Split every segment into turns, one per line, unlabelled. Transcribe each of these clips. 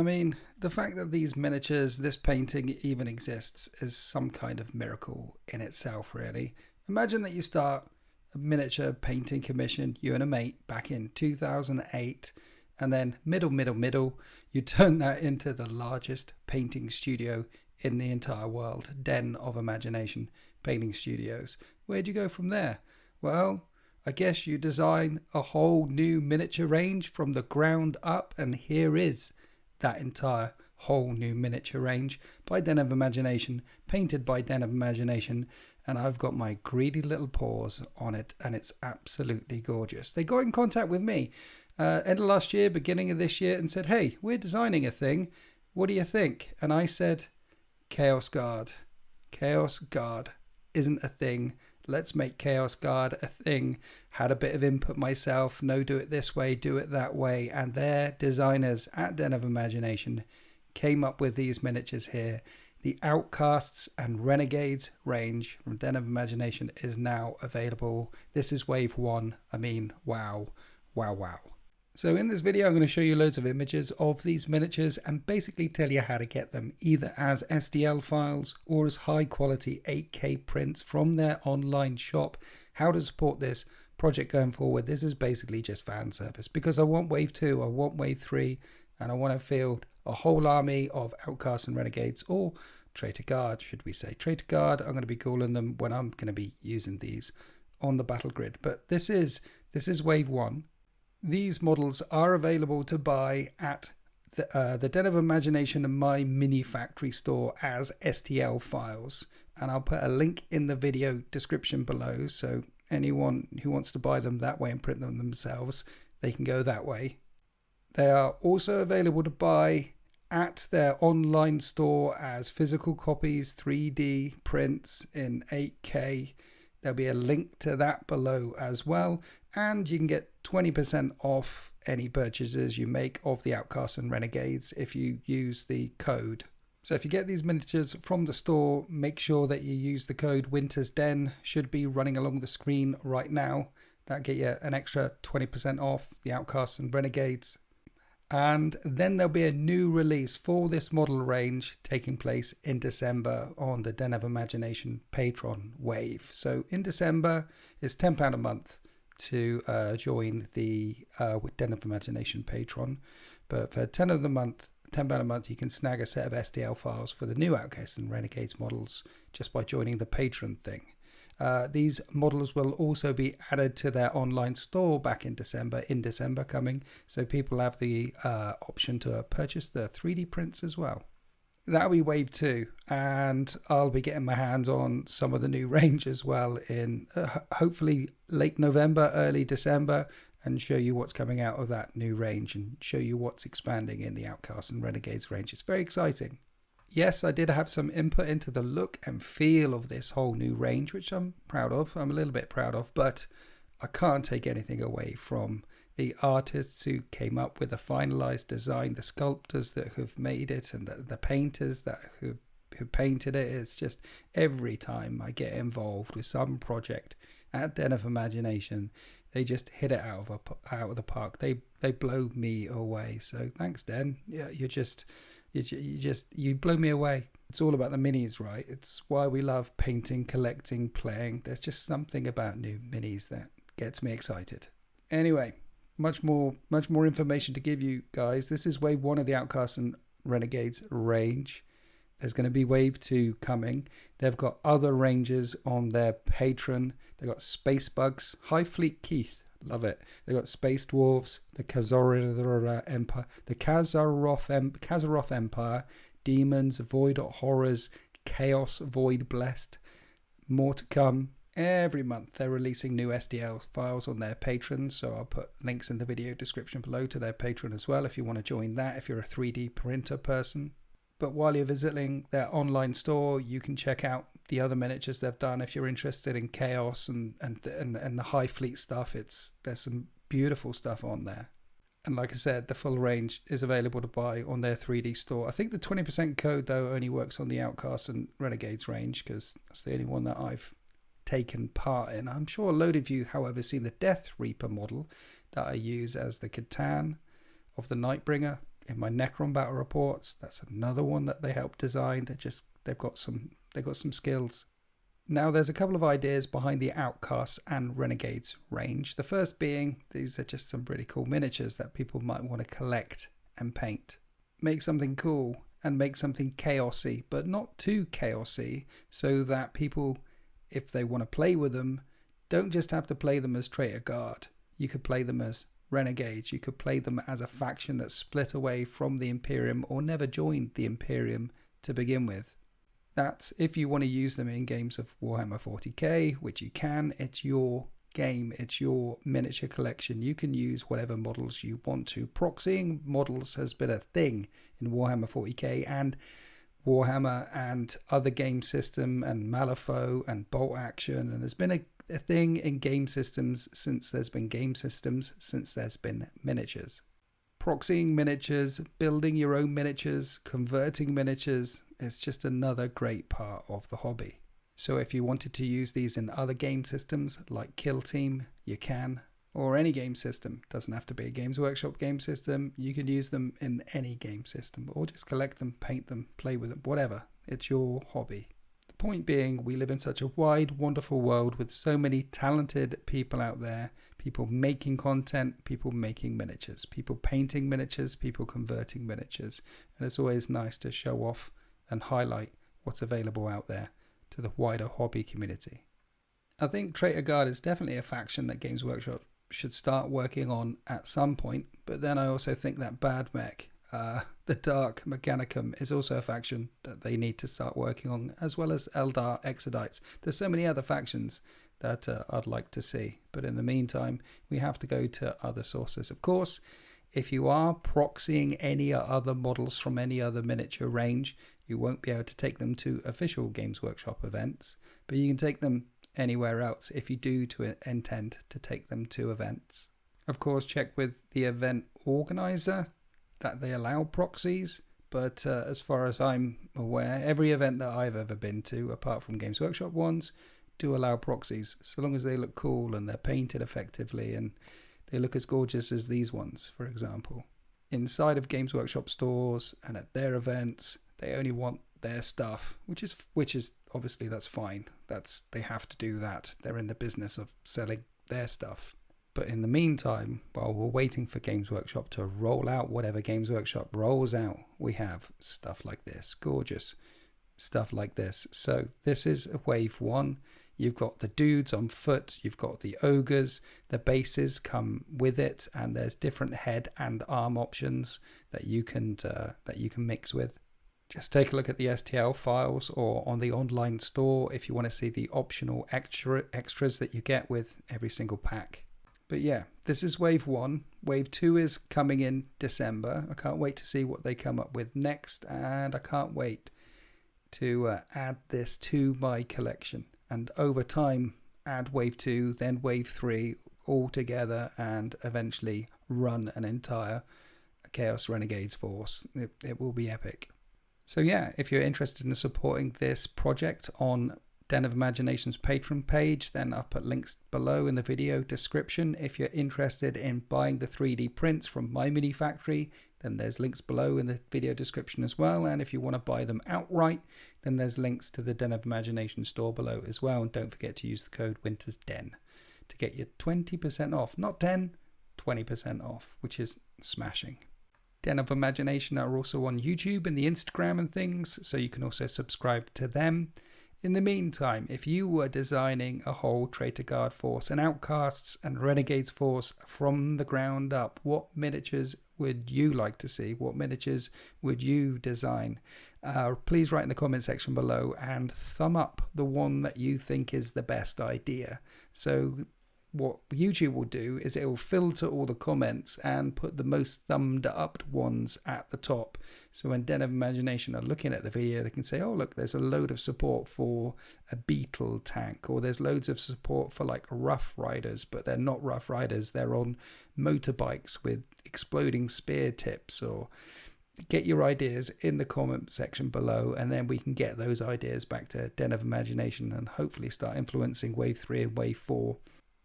I mean, the fact that these miniatures, this painting even exists is some kind of miracle in itself, really. Imagine that you start a miniature painting commission, you and a mate, back in 2008, and then middle, you turn that into the largest painting studio in the entire world, Den of Imagination Painting Studios. Where'd you go from there? Well, I guess you design a whole new miniature range from the ground up, and here is that entire whole new miniature range by Den of Imagination, painted by Den of Imagination, and I've got my greedy little paws on it, and it's absolutely gorgeous. They got in contact with me end of last year, beginning of this year, and said, hey, we're designing a thing, what do you think? And I said, Chaos Guard. Chaos Guard isn't a thing. Let's make Chaos Guard a thing. Had a bit of input myself. No, do it this way, do it that way. And their designers at Den of Imagination came up with these miniatures here. The Outcasts and Renegades range from Den of Imagination is now available. This is wave 1. I mean, wow. So in this video, I'm going to show you loads of images of these miniatures and basically tell you how to get them either as STL files or as high quality 8K prints from their online shop. How to support this project going forward. This is basically just fan service because I want wave 2, I want wave 3, and I want to field a whole army of Outcasts and Renegades, or Traitor Guard, should we say. Traitor Guard, I'm going to be calling them when I'm going to be using these on the battle grid. But this is wave 1. These models are available to buy at the Den of Imagination and My Mini Factory store as STL files. And I'll put a link in the video description below. So anyone who wants to buy them that way and print them themselves, they can go that way. They are also available to buy at their online store as physical copies, 3D prints in 8K. There'll be a link to that below as well. And you can get 20% off any purchases you make of the Outcasts and Renegades if you use the code. So if you get these miniatures from the store, make sure that you use the code Winter's Den. Should be running along the screen right now. That'll get you an extra 20% off the Outcasts and Renegades. And then there'll be a new release for this model range taking place in December on the Den of Imagination Patron wave. So in December, it's £10 a month to join the Den of Imagination Patron. But for £10 a month, you can snag a set of STL files for the new Outcasts and Renegades models just by joining the Patron thing. These models will also be added to their online store back in December coming, so people have the option to purchase the 3D prints as well. That'll be wave 2, and I'll be getting my hands on some of the new range as well in hopefully late November, early December, and show you what's coming out of that new range and show you what's expanding in the Outcasts and Renegades range. It's very exciting. Yes, I did have some input into the look and feel of this whole new range, which I'm proud of. I'm a little bit proud of, but I can't take anything away from the artists who came up with a finalized design, the sculptors that have made it, and the painters that who painted it. It's just every time I get involved with some project at Den of Imagination, they just hit it out of the park. They blow me away. So thanks, Den. Yeah, you blow me away. It's all about the minis, right? It's why we love painting, collecting, playing. There's just something about new minis that gets me excited. Anyway, much more information to give you guys. This is wave 1 of the Outcasts and Renegades range. There's going to be wave 2 coming. They've got other ranges on their Patreon. They've got Space Bugs, High Fleet Keith. Love it. They got Space Dwarves, the Kazaroth Empire, the Kazaroth Empire, Demons, Void Horrors, Chaos, Void Blessed. More to come. Every month they're releasing new STL files on their Patreon, so I'll put links in the video description below to their Patreon as well if you want to join that, if you're a 3D printer person. But while you're visiting their online store, you can check out the other miniatures they've done if you're interested in Chaos and the High Fleet stuff. There's some beautiful stuff on there. And like I said, the full range is available to buy on their 3D store. I think the 20% code, though, only works on the Outcasts and Renegades range because that's the only one that I've taken part in. I'm sure a load of you, however, have seen the Death Reaper model that I use as the Catan of the Nightbringer. in my Necron battle reports. That's another one that they helped design. They've got some skills. Now there's a couple of ideas behind the Outcasts and Renegades range. The first being, these are just some really cool miniatures that people might want to collect and paint. Make something cool and make something chaosy, but not too chaosy, so that people, if they want to play with them, don't just have to play them as Traitor Guard. You could play them as Renegades. You could play them as a faction that split away from the Imperium or never joined the Imperium to begin with. That's if you want to use them in games of Warhammer 40k, which you can. It's your game, it's your miniature collection. You can use whatever models you want to. Proxying models has been a thing in Warhammer 40k and Warhammer and other game system and Malifaux and Bolt Action, and there's been a thing in game systems since there's been miniatures. Proxying miniatures, building your own miniatures, converting miniatures, it's just another great part of the hobby. So if you wanted to use these in other game systems like Kill Team, you can, or any game system. Doesn't have to be a Games Workshop game system. You can use them in any game system, or just collect them, paint them, play with them, whatever. It's your hobby. The point being, we live in such a wide, wonderful world with so many talented people out there. People making content, people making miniatures, people painting miniatures, people converting miniatures. And it's always nice to show off and highlight what's available out there to the wider hobby community. I think Traitor Guard is definitely a faction that Games Workshop should start working on at some point, but then I also think that Bad Mech, the Dark Mechanicum, is also a faction that they need to start working on, as well as Eldar Exodites. There's so many other factions that I'd like to see, but in the meantime we have to go to other sources. Of course, if you are proxying any other models from any other miniature range, you won't be able to take them to official Games Workshop events, but you can take them anywhere else if you do intend to take them to events. Of course, check with the event organizer that they allow proxies, but as far as I'm aware, every event that I've ever been to, apart from Games Workshop ones, do allow proxies, so long as they look cool and they're painted effectively and they look as gorgeous as these ones, for example. Inside of Games Workshop stores and at their events, they only want their stuff, which is obviously, that's fine. They have to do that. They're in the business of selling their stuff. But in the meantime, while we're waiting for Games Workshop to roll out whatever Games Workshop rolls out, we have stuff like this, gorgeous stuff like this. So this is wave 1. You've got the dudes on foot, you've got the ogres, the bases come with it, and there's different head and arm options that you can mix with. Just take a look at the STL files or on the online store if you want to see the optional extras that you get with every single pack. But yeah, this is wave 1. Wave 2 is coming in December. I can't wait to see what they come up with next, and I can't wait to add this to my collection. And over time, add wave 2, then wave 3 all together, and eventually run an entire Chaos Renegades force. It will be epic. So yeah, if you're interested in supporting this project on Den of Imagination's Patreon page, then I'll put links below in the video description. If you're interested in buying the 3D prints from my mini factory, then there's links below in the video description as well. And if you want to buy them outright, then there's links to the Den of Imagination store below as well. And don't forget to use the code WintersDen to get your 20% off. Not 10, 20% off, which is smashing. Den of Imagination are also on YouTube and the Instagram and things, so you can also subscribe to them. In the meantime, if you were designing a whole Traitor Guard force, an Outcasts and Renegades force from the ground up, what miniatures would you like to see? What miniatures would you design? Please write in the comment section below and thumb up the one that you think is the best idea. So what YouTube will do is it will filter all the comments and put the most thumbed up ones at the top. So when Den of Imagination are looking at the video, they can say, oh look, there's a load of support for a beetle tank, or there's loads of support for like Rough Riders, but they're not Rough Riders, they're on motorbikes with exploding spear tips. Or get your ideas in the comment section below, and then we can get those ideas back to Den of Imagination and hopefully start influencing wave 3 and wave 4.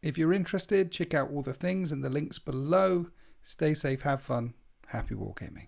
If you're interested, check out all the things and the links below. Stay safe, have fun, happy wargaming.